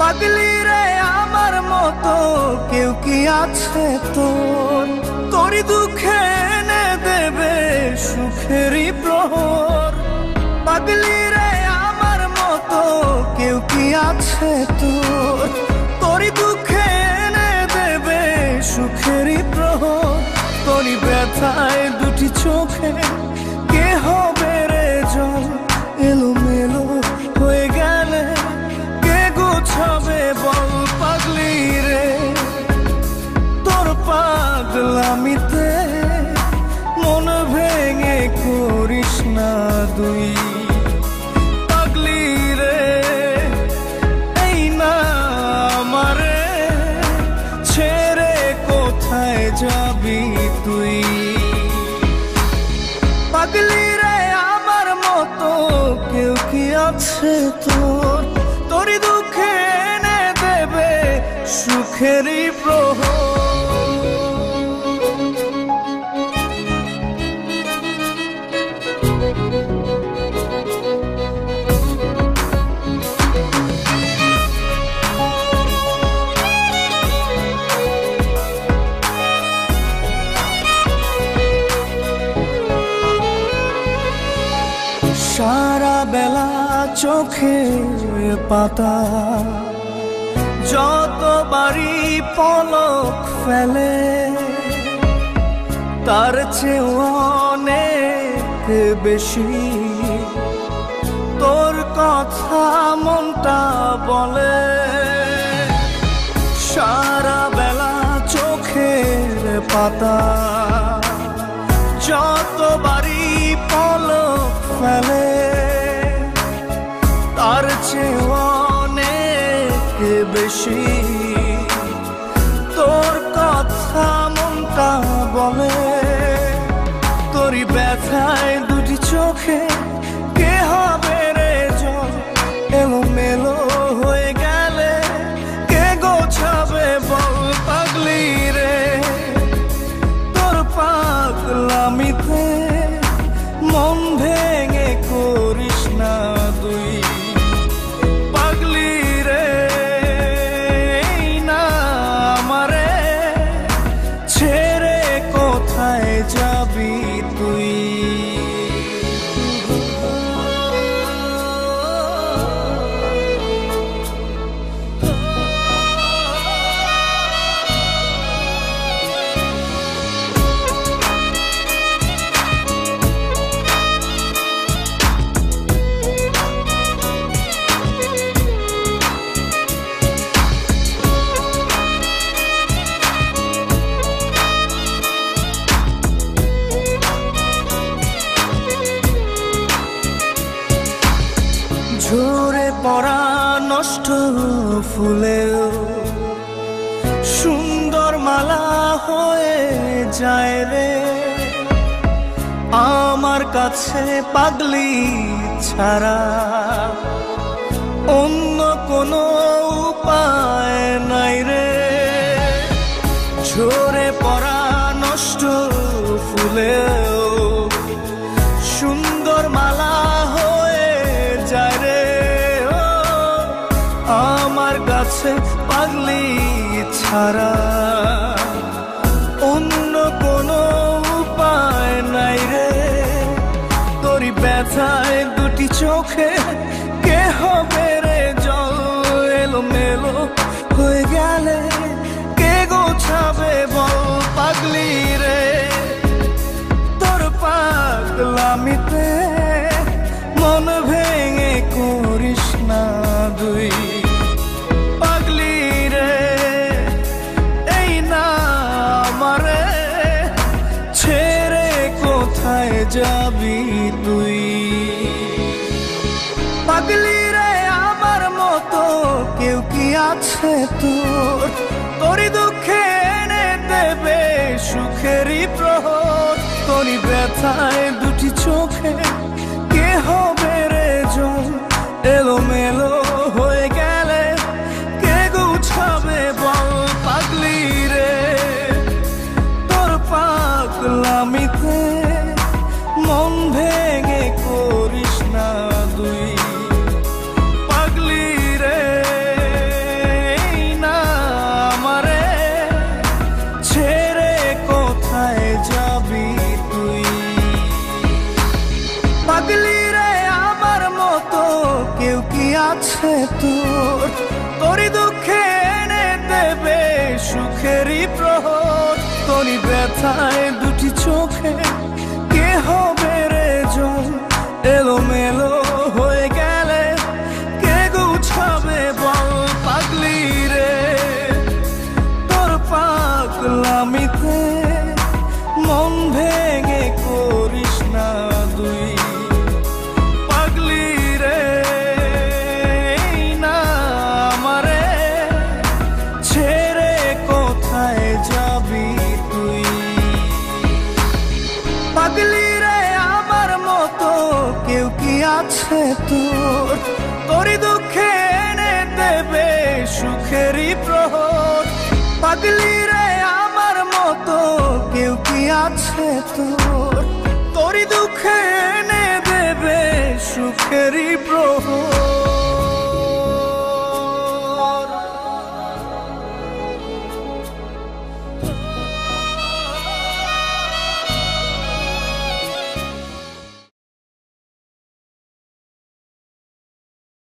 পাগলি রে আমার মতো কেউ কি আছে তোর? তোরই দুঃখে এনে দেবে সুখেরই প্রহর। পাগলি রে আমার মতো কেউ কি আছে তোর? তোরই দুঃখে এনে দেবে সুখেরই প্রহর। তোরই ব্যথায় দুটি চোখে কে হবে রে জল? এলোমেলো হয়ে গেলে কে গোছাবে বল? পাগলি রে তোর পাগলামিতে মন ভেঙে করিস না দুই। পাগলি রে এই না আমারে ছেড়ে কোথায় যাবি তুই? পাগলি রে আমার মতো কেউ কি আছে তোর? তোরই দুঃখে এনে দেবে সুখেরই প্রহর। সারা বেলা চোখের পাতা যতবারই পলক ফেলে, তার চেয়ে অনেক বেশি তোর কথা মনটা বলে। সারা বেলা চোখের পাতা যতবারই পলক ফেলে, তার চেয়ে অনেক বেশি তোর কথা মনটা বলে। তোরই ব্যথায় দুটি চোখে কে হবে রে জল? এলোমেলো হয়ে গেলে কে গোছাবে বল? পাগলি রে তোর পাগলামিতে মন ভেঙে করিস না দুই। পাগলি রে এই না আমারে ছেড়ে কোথায় যাবি তুই? ঝরে পড়া নষ্ট ফুলেও সুন্দর মালা হয়ে যায় রে আমার কাছে। পাগলি ছাড়া অন্য কোনো উপায় নাই রে। ঝরে পড়া নষ্ট ফুলেও সুন্দর মালা হয়ে যায় রে আমার কাছে। পাগলি ছাড়া অন্য কোনো উপায় নাই রে। তোরই ব্যথায় দুটি চোখে কে হবে রে জল? এলোমেলো হয়ে গেলে কে গোছাবে বল? পাগলি রে তোর পাগলামিতে মন ভেঙে করিস না দুই। পাগলি রে এই না আমারে ছেড়ে কোথায় যাবি তুই? পাগলি রে আমার মতো কেউ কি আছে তোর? তোরই দুঃখে এনে দেবে সুখেরই প্রহর। তোরই ব্যথায় দুটি চোখে কে হবে রে জল? এলোমেলো হয়ে গেলে কে গুছাবে বল? পাগলি রে তোর পাগলামিতে মন ভেঙে করিস না দুই। পাগলি রে আছে তোর, তোরই দুঃখে এনে দেবে সুখেরই প্রহর। তোরই ব্যথায় দুটি চোখে কে হবে রে জল, এলোমেলো হয়ে গেলে কে গুছাবে বল। পাগলি রে তোর পাগলামিতে মন ভেঙে করিস না দুই। পাগলি রে না আমারে ছেড়ে কোথায় যাবি তুই। পাগলি রে আমার মতো কেউ কি আছে তোর, তোরই দুঃখে এনে দেবে সুখেরই প্রহর। পাগলি রে আমার মতো কেউ কি আছে তোর, তোরই দুঃখে এনে দেবে সুখেরই প্রহর।